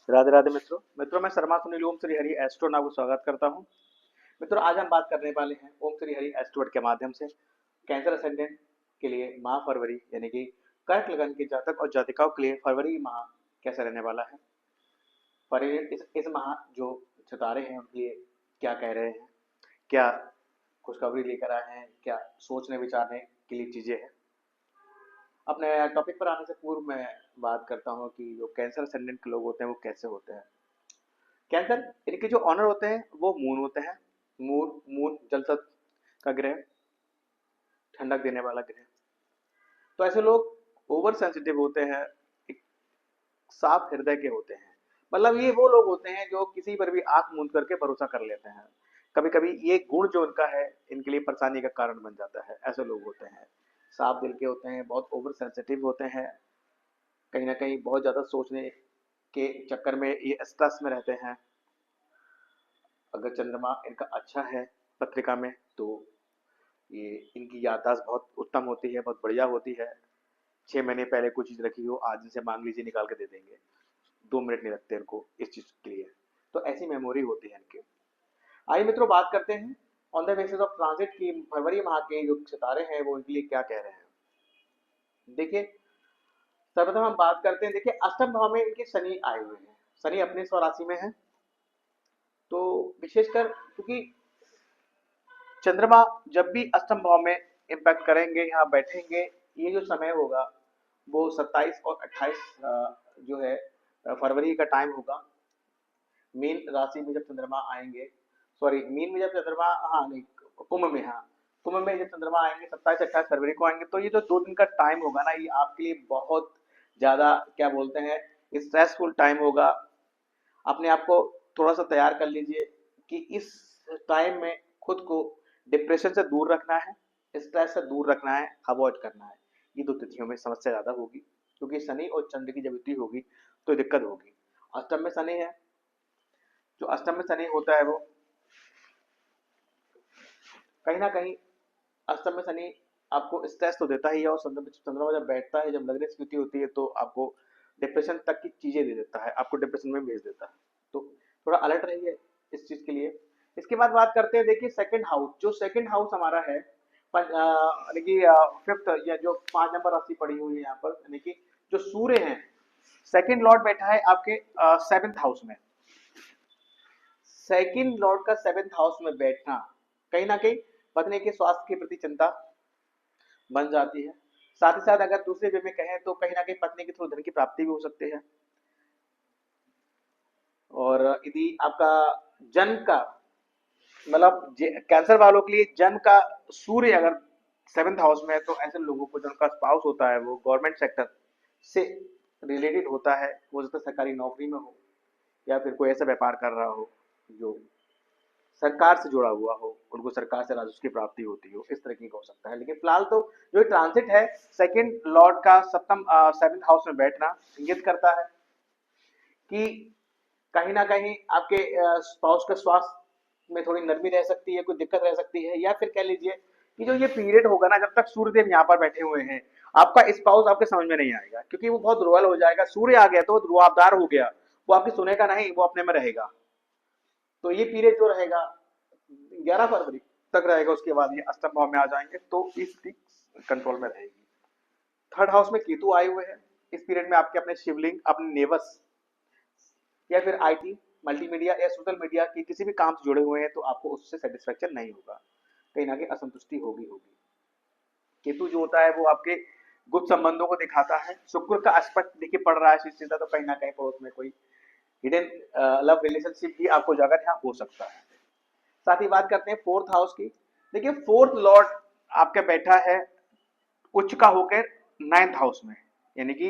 राधे राधे मित्रों। मैं शर्मा सुनील ओम श्री हरि एस्ट्रो नाम को स्वागत करता हूं। मित्रों, आज हम बात करने वाले हैं ओम श्री हरि एस्ट्रोवर्ड के माध्यम से कैंसर असेंडेंट के लिए माह फरवरी यानी कि कर्क लगन के जातक और जातिकाओं के लिए फरवरी माह कैसा रहने वाला है। फरवरी इस माह जो सितारे हैं उनके लिए क्या कह रहे हैं, क्या खुशखबरी लेकर आए हैं, क्या सोचने विचारने के लिए चीजें हैं। अपने टॉपिक पर आने से पूर्व मैं बात करता हूँ कि जो कैंसर असेंडेंट के लोग होते हैं वो कैसे होते हैं। कैंसर इनके जो ऑनर होते हैं वो मून होते हैं। मून मून जल तत्व का ग्रह, ठंडक देने वाला ग्रह। तो ऐसे लोग ओवर सेंसिटिव होते हैं, एक साफ हृदय के होते हैं। मतलब ये वो लोग होते हैं जो किसी पर भी आंख मूंद करके भरोसा कर लेते हैं। कभी कभी ये गुण जो उनका है इनके लिए परेशानी का कारण बन जाता है। ऐसे लोग होते हैं, साफ दिल के होते हैं, बहुत ओवर सेंसिटिव होते हैं, कहीं ना कहीं बहुत ज्यादा सोचने के चक्कर में ये स्ट्रेस में रहते हैं। अगर चंद्रमा इनका अच्छा है पत्रिका में तो ये इनकी याददाश्त बहुत उत्तम होती है, बहुत बढ़िया होती है। 6 महीने पहले कोई चीज रखी हो, आज इनसे मांग लीजिए निकाल के दे देंगे। 2 मिनट नहीं लगते इनको इस चीज के लिए। तो ऐसी मेमोरी होती है इनकी। आइए मित्रों, बात करते हैं on the basis of transit की फरवरी माह के जो सितारे हैं वो इनके लिए क्या कह रहे हैं। देखिए, सर्वप्रथम हम बात करते हैं। देखिए, अष्टम भाव में इनके शनि आए हुए हैं। शनि अपने स्वराशि में है। तो विशेषकर क्योंकि चंद्रमा जब भी अष्टम भाव में इम्पैक्ट करेंगे, यहाँ बैठेंगे, ये जो समय होगा वो 27 और 28 जो है फरवरी का टाइम होगा। मीन राशि में जब चंद्रमा आएंगे, सॉरी मीन में जब चंद्रमा, हाँ नहीं, कुंभ में, हाँ कुंभ में जब चंद्रमा आएंगे 27-28 फरवरी को आएंगे, तो ये जो 2 दिन का टाइम होगा ना, ये आपके लिए बहुत ज्यादा क्या बोलते हैं स्ट्रेसफुल टाइम होगा। अपने आप को थोड़ा सा तैयार कर लीजिए कि इस टाइम में खुद को डिप्रेशन से दूर रखना है, स्ट्रेस से दूर रखना है, अवॉइड करना है। ये 2 तिथियों में समस्या ज्यादा होगी क्योंकि शनि और चंद्र की जब युति होगी तो दिक्कत होगी। अष्टम में शनि है। जो अष्टम में शनि होता है वो कहीं ना कहीं, अष्टम में शनि आपको स्ट्रेस तो देता ही है, और चंद्रमा जब बैठता है, जब लग्न की युति होती है तो आपको डिप्रेशन तक की चीजें दे देता है, आपको डिप्रेशन में भेज देता है। तो थोड़ा अलर्ट रहिए इस चीज के लिए। इसके बाद बात करते हैं। देखिए, सेकंड हाउस, जो सेकंड हाउस हमारा है, यानी कि फिफ्थ या जो 5 नंबर राशि पड़ी हुई है यहाँ पर, यानी कि जो सूर्य है, सेकंड लॉर्ड बैठा है आपके 7th हाउस में। सेकंड लॉर्ड का 7th हाउस में बैठना कहीं ना कहीं पत्नी के स्वास्थ्य के प्रति चिंता बन जाती है। साथ ही साथ अगर दूसरे वे में कहें तो कहीं ना कहीं पत्नी के थ्रू धन की प्राप्ति भी हो सकती है। और यदि आपका जन्म का मतलब कैंसर वालों के लिए जन्म का सूर्य अगर 7th हाउस में है, तो ऐसे लोगों को जो उनका स्पाउस होता है वो गवर्नमेंट सेक्टर से रिलेटेड होता है। वो जैसे सरकारी नौकरी में हो या फिर कोई ऐसा व्यापार कर रहा हो जो सरकार से जुड़ा हुआ हो, उनको सरकार से राजस्व की प्राप्ति होती हो, इस तरीके का हो सकता है। लेकिन फिलहाल तो जो ट्रांसिट है, सेकंड लॉर्ड का सप्तम 7th हाउस में बैठना इंगित करता है कि कहीं ना कहीं आपके स्पाउस के स्वास्थ्य में थोड़ी नरमी रह सकती है, कोई दिक्कत रह सकती है। या फिर कह लीजिए कि जो ये पीरियड होगा ना, जब तक सूर्यदेव यहाँ पर बैठे हुए हैं, आपका स्पाउस आपके समझ में नहीं आएगा क्योंकि वो बहुत रोयल हो जाएगा। सूर्य आ गया तो वो रुआबदार हो गया, वो आपकी सुनेगा नहीं, वो अपने में रहेगा। तो ये पीरियड जो रहेगा 11 फरवरी तक रहेगा। उसके बाद ये अष्टम भाव में आ जाएंगे तो इसकी कंट्रोल में रहेगी। 3rd हाउस में केतु आए हुए हैं। इस पीरियड में आपके अपने शिवलिंग, अपने नेवस या फिर आईटी, मल्टीमीडिया या सोशल मीडिया के किसी भी काम से जुड़े हुए हैं तो आपको उससे सेटिस्फेक्शन नहीं होगा, कहीं ना कहीं असंतुष्टि होगी होगी। केतु जो होता है वो आपके गुप्त संबंधों को दिखाता है। शुक्र का एस्पेक्ट देखिए पड़ रहा है शिष्टता, तो कहीं ना कहीं पड़ोस में कोई हिडन लव रिलेशनशिप भी आपको जगह यहाँ हो सकता है। साथ ही बात करते हैं 4th हाउस की। देखिए, 4th लॉर्ड आपका बैठा है उच्च का होकर 9th हाउस में, यानी कि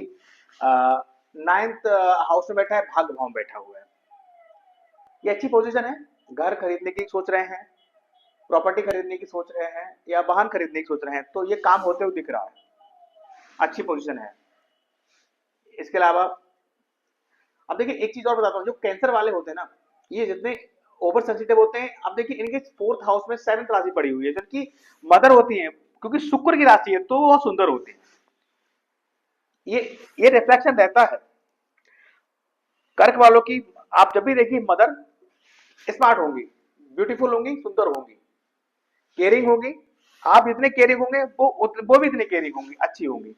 9th हाउस में बैठा है, भाग्य भाव में बैठा हुआ है। ये अच्छी पोजीशन है। घर खरीदने की सोच रहे हैं, प्रॉपर्टी खरीदने की सोच रहे हैं या वाहन खरीदने की सोच रहे हैं तो ये काम होते हुए दिख रहा है, अच्छी पोजीशन है। इसके अलावा अब देखिए एक चीज और बताता हूँ, जो कैंसर वाले होते हैं ना, ये जितने ओवर सेंसिटिव होते हैं, अब देखिए इनके 4th हाउस में 7th राशि पड़ी हुई है जिनकी मदर होती है, क्योंकि शुक्र की राशि है तो वो सुंदर होती है। ये रिफ्लेक्शन रहता है। कर्क वालों की आप जब भी देखिए मदर स्मार्ट होंगी, ब्यूटीफुल होंगी, सुंदर होंगी, केयरिंग होगी। आप जितने केयरिंग होंगे वो भी इतने केयरिंग होंगी, अच्छी होंगी।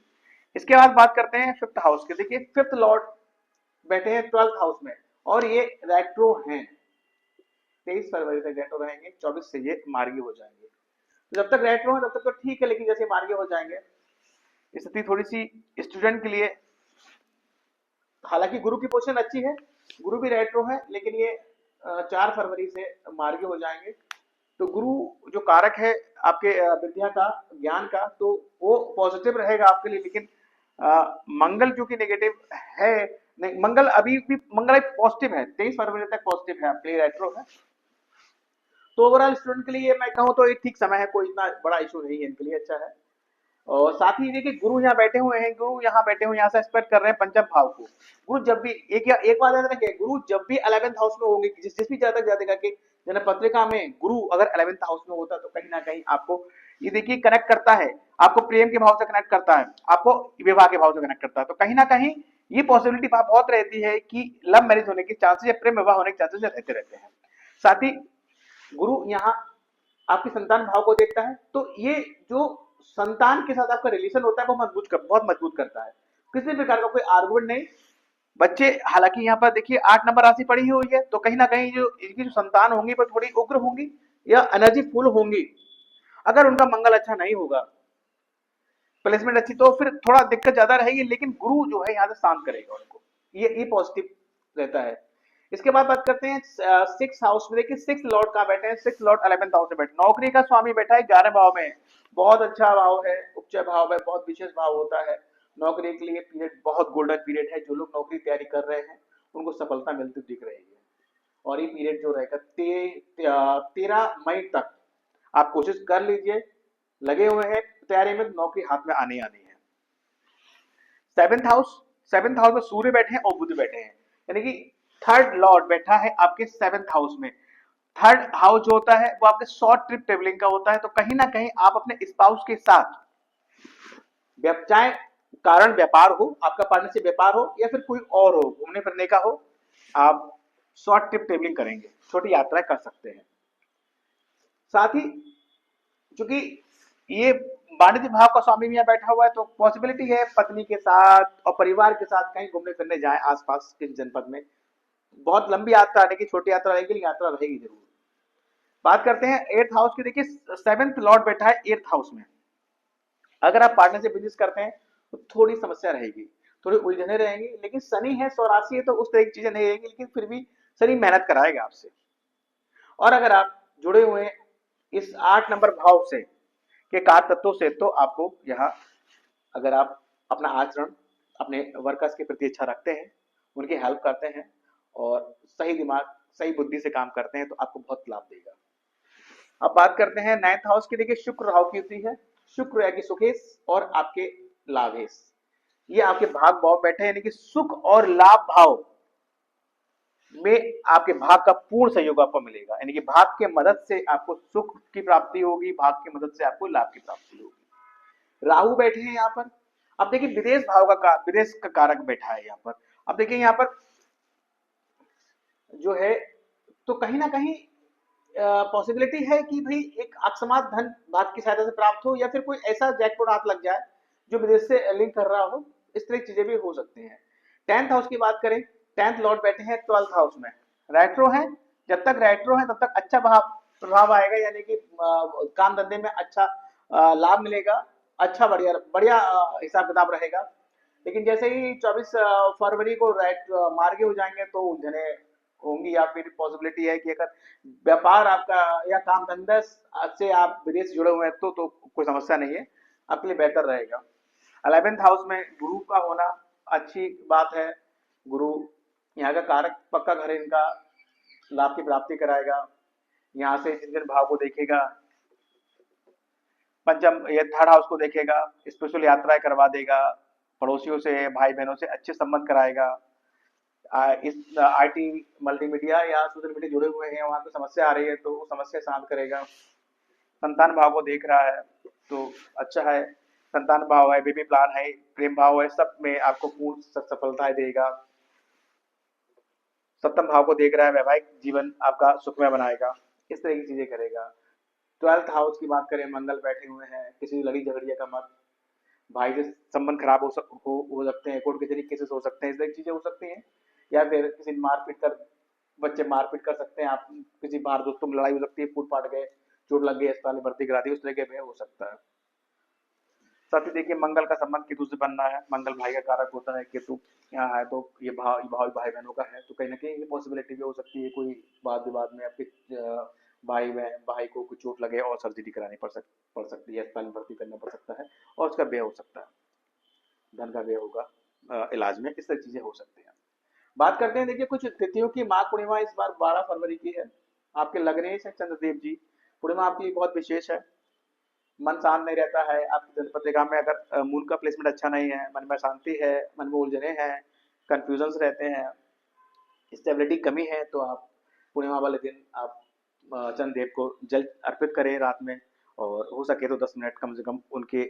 इसके बाद बात करते हैं फिफ्थ हाउस के। देखिए फिफ्थ लॉर्ड बैठे हैं 12th हाउस में और ये रेट्रो हैं। 23 फरवरी तक रेट्रो रहेंगे, 24 से ये मार्गी हो जाएंगे। तो जब तक रेट्रो है तब तक तो ठीक है, लेकिन जैसे मार्गी हो जाएंगे स्थिति थोड़ी सी स्टूडेंट के लिए, हालांकि गुरु की पोजीशन अच्छी है, गुरु भी रेट्रो है, लेकिन ये 4 फरवरी से मार्गी हो जाएंगे। तो गुरु जो कारक है आपके विद्या का, ज्ञान का, तो वो पॉजिटिव रहेगा आपके लिए, लेकिन मंगल जो कि नेगेटिव है। नहीं, मंगल अभी भी मंगल एक पॉजिटिव है, 23 फरवरी तक पॉजिटिव है, आपके लिए रेट्रो है। तो ओवरऑल स्टूडेंट के लिए मैं कहूँ तो एक ठीक समय है, कोई इतना बड़ा इशू नहीं है, इनके लिए अच्छा है। और साथ ही देखिए गुरु यहाँ बैठे हुए हैं, गुरु यहाँ बैठे हुए यहाँ से एक्सपेक्ट कर रहे हैं पंचम भाव को। गुरु जब भी एक बात याद रखिए, गुरु जब भी 11th हाउस में होंगे, जिस भी जातक जातिका के जन्म पत्रिका में गुरु अगर 11th हाउस में होता तो कहीं ना कहीं आपको ये देखिए कनेक्ट करता है, आपको प्रेम के भाव से कनेक्ट करता है, आपको विवाह के भाव से कनेक्ट करता है। तो कहीं ना कहीं ये पॉसिबिलिटी बहुत रहती है कि लव मैरिज होने की चांसेस या प्रेम विवाह होने के चांसेस रहते रहते हैं। साथ ही गुरु यहाँ आपकी संतान भाव को देखता है, तो ये जो संतान के साथ आपका रिलेशन होता है वो बहुत मजबूत करता है। किसी प्रकार का कोई आर्गुमेंट नहीं। बच्चे हालांकि यहाँ पर देखिए 8 नंबर राशि पड़ी हुई है, तो कहीं ना कहीं जो इनकी जो संतान होंगी वो थोड़ी उग्र होंगी या एनर्जी फुल होंगी। अगर उनका मंगल अच्छा नहीं होगा, प्लेसमेंट अच्छी, तो फिर थोड़ा दिक्कत ज्यादा रहेगी, लेकिन गुरु जो है यहाँ से शांत करेगा उनको, ये पॉजिटिव रहता है। इसके बाद बात करते हैं 6th हाउस में। देखिए 6th लॉर्ड कहाँ बैठे हैं, 6th लॉर्ड 11th हाउस में बैठे, नौकरी का स्वामी बैठा है 11 भाव में। बहुत अच्छा भाव है, उच्च भाव है, बहुत विशेष भाव होता है। नौकरी के लिए पीरियड बहुत गोल्डन पीरियड है। जो लोग नौकरी तैयारी कर रहे हैं उनको सफलता मिलती दिख रही है। और ये पीरियड जो रहेगा 13 मई तक आप कोशिश कर लीजिए, लगे हुए हैं तैयारी में, नौकरी हाथ में आने आनी है। 7th हाउस में सूर्य बैठे हैं और बुध बैठे हैं, यानी कि 3rd लॉर्ड बैठा है आपके 7th हाउस में। 3rd हाउस जो होता है वो आपके शॉर्ट ट्रिप ट्रेवलिंग का होता है। तो कहीं ना कहीं आप अपने स्पाउस के साथ, चाहे कारण व्यापार हो, आपका पार्टनरशिप व्यापार हो या फिर कोई और हो, घूमने फिरने का हो, आप शॉर्ट ट्रिप ट्रेवलिंग करेंगे, छोटी यात्रा कर सकते हैं। साथ ही चूंकि ये वाणिज्य भाव का स्वामी यहाँ बैठा हुआ है, तो पॉसिबिलिटी है पत्नी के साथ और परिवार के साथ कहीं घूमने फिरने जाएं आसपास के जनपद में। बहुत लंबी यात्रा रहेगी, छोटी यात्रा रहेगी, लेकिन यात्रा रहेगी जरूर। बात करते हैं 8th हाउस की। देखिए 7th लॉर्ड बैठा है 8th हाउस में। अगर आप पार्टनर से बिजनेस करते हैं तो थोड़ी समस्या रहेगी, थोड़ी उलझने रहेंगी, लेकिन शनि है, स्वराशि है, तो उस तरह की चीजें नहीं रहेंगी, लेकिन फिर भी शनि मेहनत कराएगा आपसे। और अगर आप जुड़े हुए हैं इस 8 नंबर भाव से के कार तत्वों से, तो आपको यहाँ अगर आप अपना आचरण अपने वर्कर्स के प्रति अच्छा रखते हैं, उनकी हेल्प करते हैं और सही दिमाग सही बुद्धि से काम करते हैं, तो आपको बहुत लाभ देगा। अब बात करते हैं 9th हाउस की। देखिए शुक्र राहु की युति है, शुक्र यानी सुखेश और आपके लाभेश, ये आपके भाग भाव बैठे हैं, यानी कि सुख और लाभ भाव में आपके भाग का पूर्ण सहयोग आपको मिलेगा, यानी कि भाग के मदद से आपको सुख की प्राप्ति होगी, भाग की मदद से आपको लाभ की प्राप्ति होगी। राहु बैठे हैं यहाँ पर। अब देखिए विदेश भाव का विदेश का कारक बैठा है यहाँ पर। अब देखिए यहाँ पर जो है, तो कहीं ना कहीं पॉसिबिलिटी है कि भाई एक अकस्मात धन भाग की सहायता से प्राप्त हो, या फिर कोई ऐसा जैकपॉट हाथ लग जाए जो विदेश से लिंक कर रहा हो, इस तरह की चीजें भी हो सकती हैं। 10th हाउस की बात करें, 10th लॉर्ड बैठे हैं 12th हाउस में, रेट्रो है। जब तक रेट्रो है तब तक अच्छा भाव प्रभाव आएगा, यानी कि काम धंधे में अच्छा लाभ मिलेगा, अच्छा बढ़िया बढ़िया हिसाब किताब रहेगा। लेकिन जैसे ही 24 फरवरी को मार्गे हो जाएंगे तो उलझने होंगी, या फिर पॉसिबिलिटी है कि अगर व्यापार आपका या काम धंधा से आप विदेश जुड़े हुए हैं तो कोई समस्या नहीं है, आपके लिए बेहतर रहेगा। 11th हाउस में गुरु का होना अच्छी बात है। गुरु यहाँ का कारक पक्का घर इनका लाभ की प्राप्ति कराएगा, यहाँ से जिन जिन भाव को देखेगा, पंचम ये 3rd हाउस को देखेगा, स्पेशल यात्राएं करवा देगा, पड़ोसियों से भाई बहनों से अच्छे संबंध कराएगा। इस आईटी मल्टीमीडिया या सोशल मीडिया जुड़े हुए हैं, वहां पे समस्या आ रही है तो वो समस्या शांत करेगा। संतान भाव को देख रहा है तो अच्छा है, संतान भाव है, बेबी प्लान है, प्रेम भाव है, सब में आपको पूर्ण सफलताएं देगा। सप्तम भाव को देख रहा है, वैवाहिक जीवन आपका सुखमय बनाएगा, इस तरह की चीजें करेगा। 12th हाउस की बात करें, मंगल बैठे हुए हैं, किसी लड़ी झगड़िया का मत, भाई से संबंध खराब हो सकते हैं, कोर्ट कचहरी केसेस हो सकते हैं, इस तरह की चीजें हो सकती हैं। या फिर किसी मारपीट कर, बच्चे मारपीट कर सकते हैं, आप किसी बार दोस्तों में लड़ाई हो सकती है, फूट फाट गए, चोट लग गई, अस्पताल में भर्ती करा दी, उस तरह के में हो सकता है। साथ ही देखिए मंगल का संबंध केतु से बनना है, मंगल भाई का कारक होता है, केतु यहाँ है तो ये भाई बहनों का है, तो कहीं ना कहीं ये पॉसिबिलिटी भी हो सकती है कोई वाद विवाद में आपके भाई को कुछ चोट लगे और सर्जरी करानी पड़ सकती है, अस्पताल में भर्ती करना पड़ सकता है और उसका व्यय हो सकता है, धन का व्यय होगा इलाज में, इस तरह चीजें हो सकती हैं। बात करते हैं, देखिए कुछ तिथियों की, माघ पूर्णिमा इस बार 12 फरवरी की है, आपके लग्नेश है चंद्रदेव जी, पूर्णिमा आपकी बहुत विशेष है, मन शांत नहीं रहता है आपकी जन्म पत्रिका में, अगर मून का प्लेसमेंट अच्छा नहीं है, मन में अशांति है, मन में उलझने हैं, कंफ्यूजन रहते हैं, स्टेबिलिटी कमी है, तो आप पूर्णिमा वाले दिन आप चंद्रदेव को जल अर्पित करें रात में, और हो सके तो 10 मिनट कम से कम उनके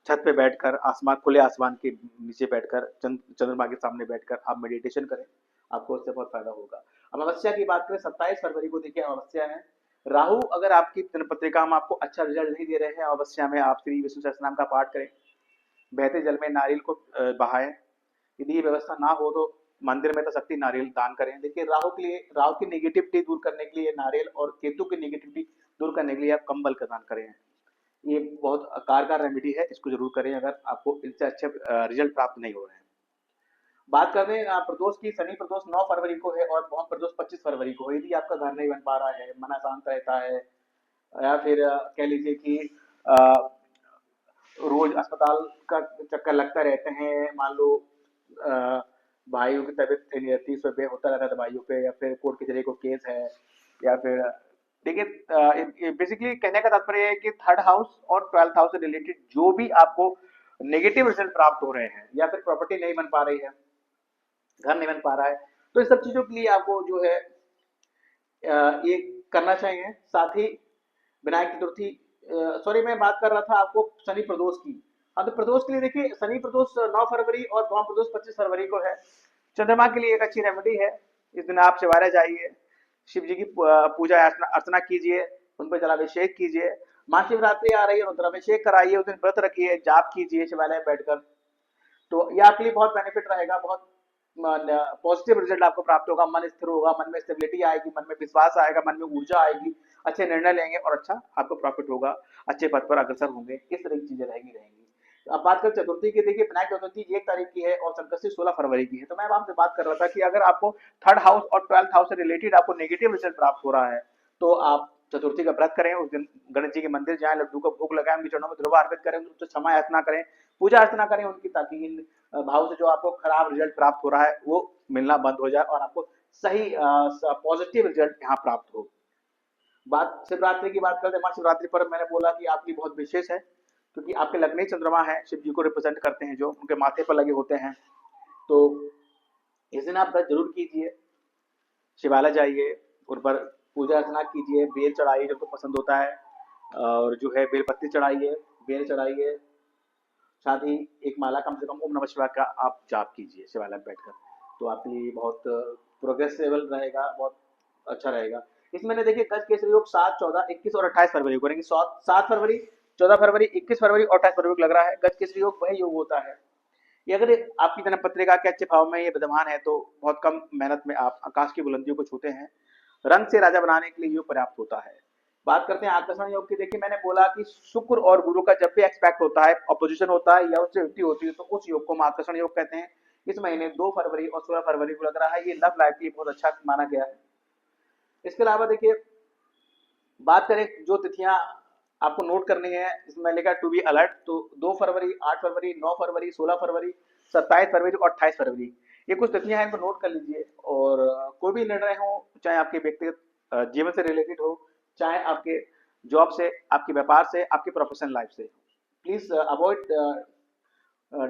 छत पे बैठकर, आसमान खुले आसमान के नीचे बैठकर, चंद्रमा के सामने बैठकर आप मेडिटेशन करें, आपको उससे बहुत फायदा होगा। अमावस्या की बात करें, 27 फरवरी को देखिए अमावस्या है, राहु अगर आपकी जन्म पत्रिका में आपको अच्छा रिजल्ट नहीं दे रहे हैं, अमावस्या में आप श्री विष्णु सहस्त्रनाम का पाठ करें, बहते जल में नारियल को बहाएं, यदि ये व्यवस्था ना हो तो मंदिर में तो शक्ति नारियल दान करें। देखिए राहु के लिए, राहु की नेगेटिविटी दूर करने के लिए नारियल, और केतु की नेगेटिविटी दूर करने के लिए आप कंबल का दान करें, ये बहुत कारगर रेमेडी है, इसको जरूर करें अगर आपको इससे अच्छे रिजल्ट प्राप्त नहीं हो रहे हैं। बात कर रहे हैं प्रदोष की, शनि प्रदोष 9 फरवरी को है और भौम प्रदोष 25 फरवरी को है। यदि आपका घर नहीं बन पा रहा है, मन अशांत रहता है, या फिर कह लीजिए कि अ, रोज अस्पताल का चक्कर लगता रहते हैं, मान लो अ, भाइयों की तबीयत सही नहीं रहती, उसमें होता रहता है दवाइयों पे, या फिर कोर्ट कचहरी को केस है, या फिर देखिए बेसिकली कहने का तात्पर्य है कि 3rd हाउस और 12th हाउस से रिलेटेड जो भी आपको नेगेटिव रिजल्ट प्राप्त हो रहे हैं, या फिर प्रॉपर्टी नहीं बन पा रही है, घर नहीं बन पा रहा है, तो इस सब चीजों के लिए आपको जो है ये करना चाहिए। साथ ही विनायक चतुर्थी, सॉरी मैं बात कर रहा था आपको शनि प्रदोष की। हाँ, तो प्रदोष के लिए देखिए शनि प्रदोष 9 फरवरी और भौम प्रदोष 25 फरवरी को है। चंद्रमा के लिए एक अच्छी रेमेडी है, इस दिन आप शिवालय जाइए, शिव जी की पूजा अर्चना कीजिए, उन पर जलाभिषेक कीजिए, महाशिवरात्रि आ रही है, रुद्राभिषेक कराइए, उस दिन व्रत रखिए, जाप कीजिए शिवालय में बैठकर, तो ये आपके लिए बहुत बेनिफिट रहेगा, बहुत पॉजिटिव रिजल्ट आपको प्राप्त होगा, मन स्थिर होगा, मन में स्टेबिलिटी आएगी, मन में विश्वास आएगा, मन में ऊर्जा आएगी, अच्छे निर्णय लेंगे और अच्छा आपको प्रॉफिट होगा, अच्छे पद पर अग्रसर होंगे, इस तरह की चीजें रहेंगी। अब बात करें चतुर्थी की, देखिए विनायक चतुर्थी 1 तारीख की है और संकष्टी 16 फरवरी की है। तो मैं आपसे बात कर रहा था कि अगर आपको 3rd हाउस और 12th हाउस से रिलेटेड आपको नेगेटिव रिजल्ट प्राप्त हो रहा है, तो आप चतुर्थी का व्रत करें, उस दिन गणेश जी के मंदिर जाएं, लड्डू का भोग लगाएं, उनके चरणों में द्रव्य अर्पित करें, उनसे क्षमा याचना करें, पूजा अर्चना करें उनकी, ताकि इन भाव से जो आपको खराब रिजल्ट प्राप्त हो रहा है वो मिलना बंद हो जाए और आपको सही पॉजिटिव रिजल्ट यहाँ प्राप्त हो। बात शिवरात्रि की बात करते हैं, महाशिवरात्रि पर मैंने बोला कि आपकी बहुत विशेष है, क्योंकि आपके लग्न चंद्रमा है, शिव जी को रिप्रेजेंट करते हैं, जो उनके माथे पर लगे होते हैं, तो इस दिन आप व्रत जरूर कीजिए, शिवालय जाइए, उन पर पूजा अर्चना कीजिए, बेल चढ़ाइए जो आपको पसंद होता है, और जो है बेलपत्ती चढ़ाइए, बेल चढ़ाइए, साथ ही एक माला कम से कम ओम नमः शिवाय का आप जाप कीजिए शिवालय में बैठकर, तो आपके लिए बहुत प्रोग्रेसेबल रहेगा, बहुत अच्छा रहेगा। इस महीने देखिए गज केसरी योग 7, 14, 21 और 28 फरवरी को करेंगे। 7 फरवरी, 14 फरवरी, 21 फरवरी और 28 फरवरी को लग रहा है। गज केसरी योग वही योग होता है, ये अगर आपकी जन्म पत्रिका के अच्छे भाव में ये विद्यमान है, तो बहुत कम मेहनत में आप आकाश की बुलंदियों को छूते हैं, रंग से राजा बनाने के लिए योग पर्याप्त होता है। बात करते हैं आकर्षण योग की, देखिए मैंने बोला कि शुक्र और गुरु का जब भी एक्सपेक्ट होता है, अपोजिशन होता है या उससे युक्ति होती है, तो उस योग को हम आकर्षण योग कहते हैं। इस महीने 2 फरवरी और 16 फरवरी को लग रहा है, ये लव लाइफ के लिए बहुत अच्छा माना गया है। इसके अलावा देखिए बात करें जो तिथियां आपको नोट करनी है, इसमें लिखा टू बी अलर्ट, तो 2 फरवरी, 8 फरवरी, 9 फरवरी, 16 फरवरी, 27 फरवरी और 28 फरवरी, ये कुछ तिथियां हैं, इनको नोट कर लीजिए। और कोई भी निर्णय हो, चाहे आपके व्यक्तिगत जीवन से रिलेटेड हो, चाहे आपके जॉब से, आपके व्यापार से, आपकी प्रोफेशनल लाइफ से, please avoid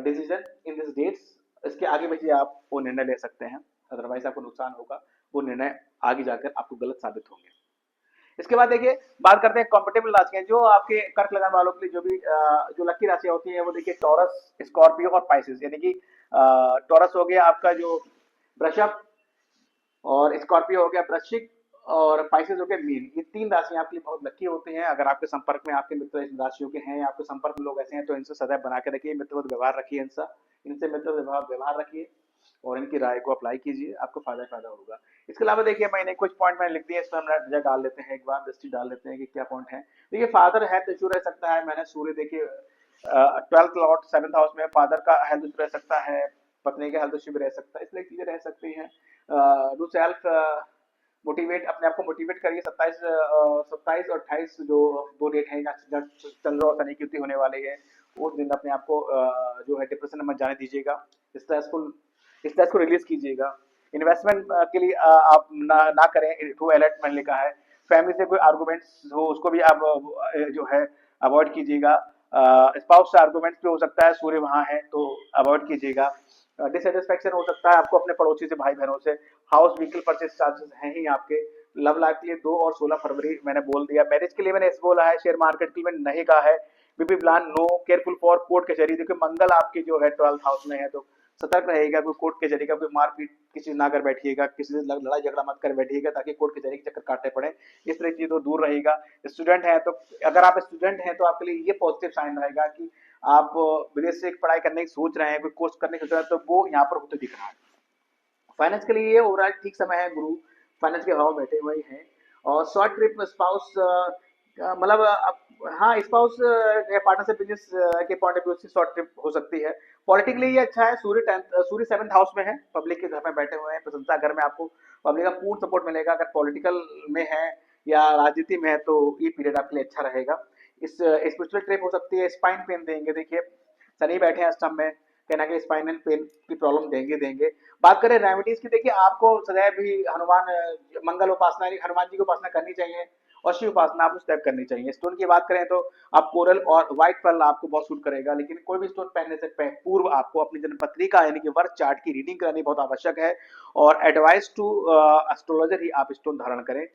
decision in this dates, इसके आगे बच्चे आप वो निर्णय ले सकते हैं, अदरवाइज आपको नुकसान होगा, वो निर्णय आगे जाकर आपको गलत साबित होंगे। इसके बाद देखिए बात करते हैं कंफर्टेबल राशियां, जो आपके कर्क लगन वालों के लिए जो भी जो लकी राशियां होती हैं, वो देखिए टॉरस, स्कॉर्पियो और पाइसेस, यानी कि टॉरस हो गया आपका जो वृषभ, और स्कॉर्पियो हो गया वृश्चिक, और पाइसेस हो गया मीन। ये 3 राशियाँ आपके लिए बहुत लकी होती हैं। अगर आपके संपर्क में आपके मित्र इन राशियों के हैं या आपके संपर्क में लोग ऐसे हैं तो इनसे सदैव बना के रखिए, मित्रवत व्यवहार रखिए इनसे मित्र व्यवहार रखिए और इनकी राय को अप्लाई कीजिए, आपको फ़ायदा ही फ़ायदा होगा। इसके अलावा देखिए मैंने कुछ पॉइंट मैंने लिख दिए, इसमें हम नज़र डाल लेते हैं, एक बार दृष्टि डाल लेते हैं कि क्या पॉइंट है। देखिए फादर हेल्थ इश्यू रह सकता है, मैंने सूर्य देखिए 12th लॉर्ड 7th हाउस में, फादर का हेल्थ इश्यू रह सकता है, पत्नी का हेल्थ इश्यू भी रह सकता है, इसलिए चीज़ें रह सकती हैं। डू सेल्फ मोटिवेट, अपने आप को मोटिवेट करिए। 27 और 28 जो 2 डेट है जब चंद्र और शनि की युति होने वाली है, उस दिन अपने आप को जो है डिप्रेशन में मत जाने दीजिएगा, स्ट्रेसफुल स्ट्रेस को रिलीज कीजिएगा। इन्वेस्टमेंट के लिए आप ना करें, टू अलर्ट मैंने लिखा है। फैमिली से कोई आर्गूमेंट्स हो उसको भी आप जो है अवॉइड कीजिएगा। स्पाउस से आर्गूमेंट्स भी हो सकता है, सूर्य वहां है तो अवॉइड कीजिएगा। डिससेटिस्फेक्शन हो सकता है आपको अपने पड़ोसी से, भाई बहनों से। हाउस व्हीकल परचेज चार्जेस हैं ही आपके। लव लाइफ के लिए 2 और 16 फरवरी मैंने बोल दिया। मैरिज के लिए मैंने इस बोला है, शेयर मार्केट के लिए मैंने नहीं कहा है। बीबी plan no, careful for court कचहरी। देखिए मंगल आपकी जो है 12th हाउस में है, तो सतर्क रहेगा, कोई कोर्ट कचहरी का कोई मारपीट किसी ना कर बैठिएगा, किसी से लड़ाई झगड़ा मत कर बैठिएगा ताकि कोर्ट कचहरी के चक्कर काटने पड़े। इस तरह की चीजों से दूर रहेगा। स्टूडेंट है तो, अगर आप स्टूडेंट हैं तो आपके लिए ये पॉजिटिव साइन रहेगा कि आप विदेश से पढ़ाई करने की सोच रहे हैं, कोई कोर्स करने की सोच रहे हैं, तो वो यहाँ पर होते दिख रहा है। फाइनेंस के लिए ये ओवरऑल ठीक समय है, गुरु फाइनेंस के भाव बैठे हुए हैं। और शॉर्ट ट्रिप स्पाउस मतलब हाँ स्पाउस पार्टनरशिप बिजनेस के पॉइंट ऑफ व्यू से शॉर्ट ट्रिप हो सकती है। पॉलिटिकली ये अच्छा है, सूर्य 7th हाउस में है, पब्लिक के घर में बैठे हुए हैं, प्रशंसा घर में आपको पब्लिक का पूर्ण सपोर्ट मिलेगा। अगर पॉलिटिकल में है या राजनीति में है तो ये पीरियड आपके लिए अच्छा रहेगा। इस स्पिरिचुअल ट्रिप हो सकती है, स्पाइन पेन देंगे। देखिए शनि बैठे हैं अष्टम में, कहीं ना कहीं स्पाइनल पेन की प्रॉब्लम देंगे। बात करें रेमेडीज की, देखिए आपको सदैव भी हनुमान मंगल उपासना यानी हनुमान जी की उपासना करनी चाहिए और शिव उपासना आपको सदैव करनी चाहिए। स्टोन की बात करें तो आप कोरल और व्हाइट पर्ल आपको बहुत सूट करेगा, लेकिन कोई भी स्टोन पहनने से पूर्व आपको अपनी जन्म पत्रिका यानी कि वर्क चार्ट की रीडिंग करानी बहुत आवश्यक है। और एडवाइस टू एस्ट्रोलॉजर ही आप स्टोन धारण करें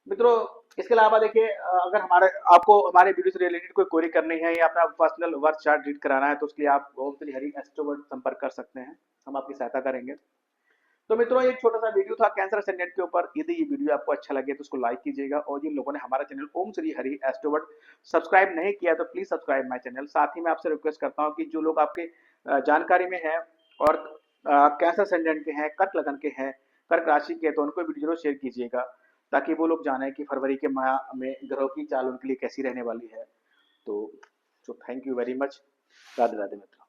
मित्रों। इसके अलावा देखिए अगर आपको हमारे वीडियो से रिलेटेड कोई क्वेरी करनी है या अपना पर्सनल वर्क चार्ट रीड कराना है तो उसके लिए आप ओम श्री हरि एस्ट्रोवर्ड संपर्क कर सकते हैं, हम आपकी सहायता करेंगे। तो मित्रों एक छोटा सा वीडियो था कैंसर असेंडेंट के ऊपर। यदि ये वीडियो आपको अच्छा लगे तो उसको लाइक कीजिएगा, और जिन लोगों ने हमारा चैनल ओम श्री हरि एस्ट्रोवर्ड सब्सक्राइब नहीं किया तो प्लीज सब्सक्राइब माय चैनल। साथ ही मैं आपसे रिक्वेस्ट करता हूँ कि जो लोग आपके जानकारी में हैं और कैंसर असेंडेंट के हैं, कर्क लगन के हैं, कर्क राशि के हैं, तो उनको वीडियो जरूर शेयर कीजिएगा ताकि वो लोग जाने कि फरवरी के माह में ग्रहों की चाल उनके लिए कैसी रहने वाली है। तो thank you very much. Radhe Radhe मित्रों।